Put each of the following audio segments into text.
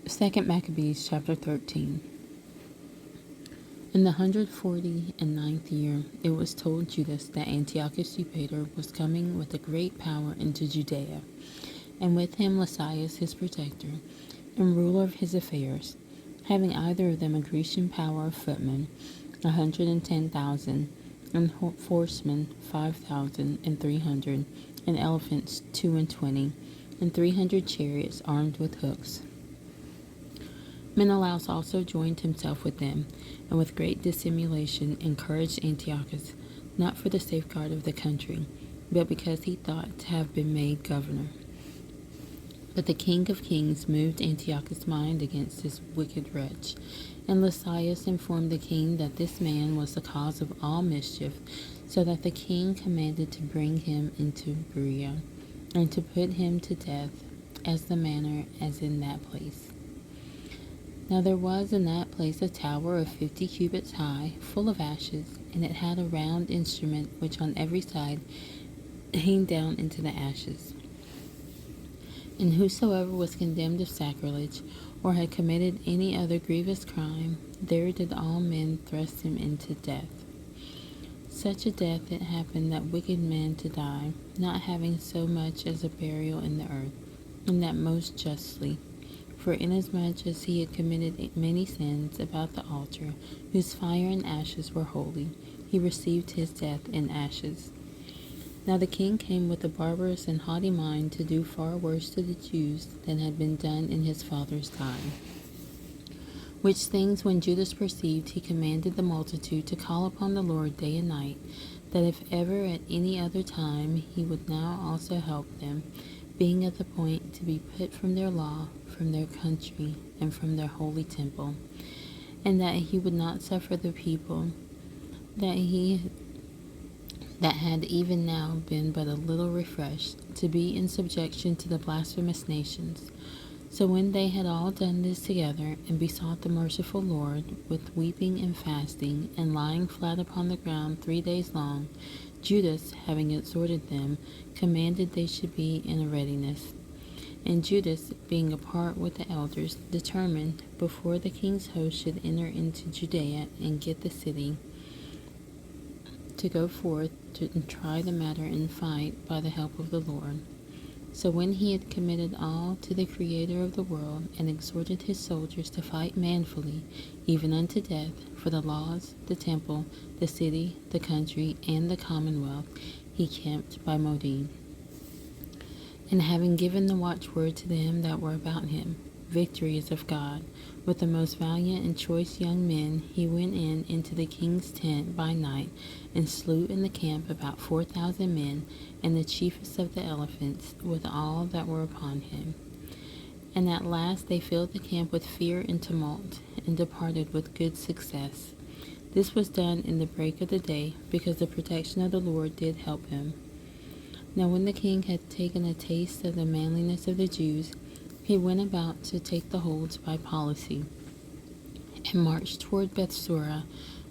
2nd Maccabees Chapter 13. In the 149th year, it was told Judas that Antiochus Eupator was coming with a great power into Judea, and with him Lysias his protector, and ruler of his affairs, having either of them a Grecian power of footmen, 110,000, and horsemen 5,300, and elephants 22, and 300 chariots armed with hooks. Menelaus also joined himself with them, and with great dissimulation encouraged Antiochus, not for the safeguard of the country, but because he thought to have been made governor. But the King of Kings moved Antiochus' mind against this wicked wretch, and Lysias informed the king that this man was the cause of all mischief, so that the king commanded to bring him into Berea, and to put him to death, as the manner as in that place. Now there was in that place a tower of 50 cubits high, full of ashes, and it had a round instrument which on every side hanged down into the ashes. And whosoever was condemned of sacrilege, or had committed any other grievous crime, there did all men thrust him into death. Such a death it happened that wicked men to die, not having so much as a burial in the earth, and that most justly. For inasmuch as he had committed many sins about the altar, whose fire and ashes were holy, he received his death in ashes. Now the king came with a barbarous and haughty mind to do far worse to the Jews than had been done in his father's time. Which things when Judas perceived, he commanded the multitude to call upon the Lord day and night, that if ever at any other time he would now also help them, being at the point to be put from their law, from their country, and from their holy temple, and that he would not suffer the people that had even now been but a little refreshed, to be in subjection to the blasphemous nations. So when they had all done this together, and besought the merciful Lord with weeping and fasting, and lying flat upon the ground 3 days long, Judas, having exhorted them, commanded they should be in a readiness. And Judas, being apart with the elders, determined, before the king's host should enter into Judea and get the city, to go forth to try the matter in fight by the help of the Lord. So when he had committed all to the Creator of the world, and exhorted his soldiers to fight manfully, even unto death, for the laws, the temple, the city, the country, and the commonwealth, he camped by Modin. And having given the watchword to them that were about him, victory is of God, with the most valiant and choice young men, he went into the king's tent by night, and slew in the camp about 4,000 men, and the chiefest of the elephants, with all that were upon him. And at last they filled the camp with fear and tumult, and departed with good success. This was done in the break of the day, because the protection of the Lord did help him. Now when the king had taken a taste of the manliness of the Jews, he went about to take the holds by policy, and marched toward Bethsura,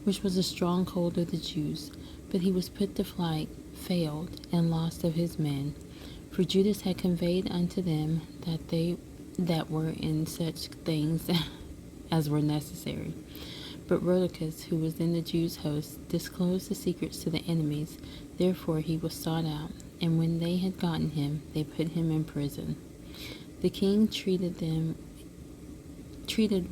which was a stronghold of the Jews. But he was put to flight, failed, and lost of his men. For Judas had conveyed unto them that they that were in such things as were necessary. But Rhodicus, who was in the Jews' host, disclosed the secrets to the enemies. Therefore he was sought out, and when they had gotten him, they put him in prison. The king treated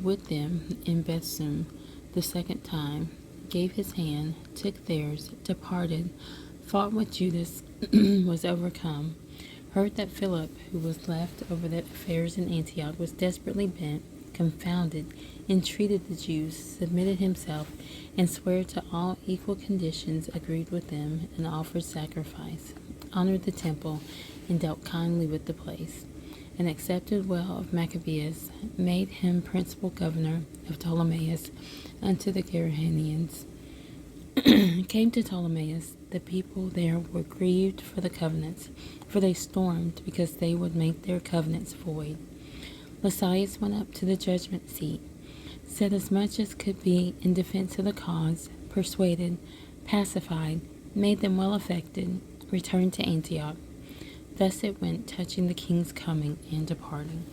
with them in Bethsum the second time, gave his hand, took theirs, departed, fought with Judas, was overcome, heard that Philip, who was left over the affairs in Antioch, was desperately bent, confounded, entreated the Jews, submitted himself, and sware to all equal conditions, agreed with them, and offered sacrifice, honored the temple, and dealt kindly with the place, and accepted well of Maccabeus, made him principal governor of Ptolemais unto the Gerrhanians. Came to Ptolemais, the people there were grieved for the covenants, for they stormed because they would make their covenants void. Lysias went up to the judgment seat, said as much as could be in defense of the cause, persuaded, pacified, made them well affected, returned to Antioch. Thus it went touching the king's coming and departing.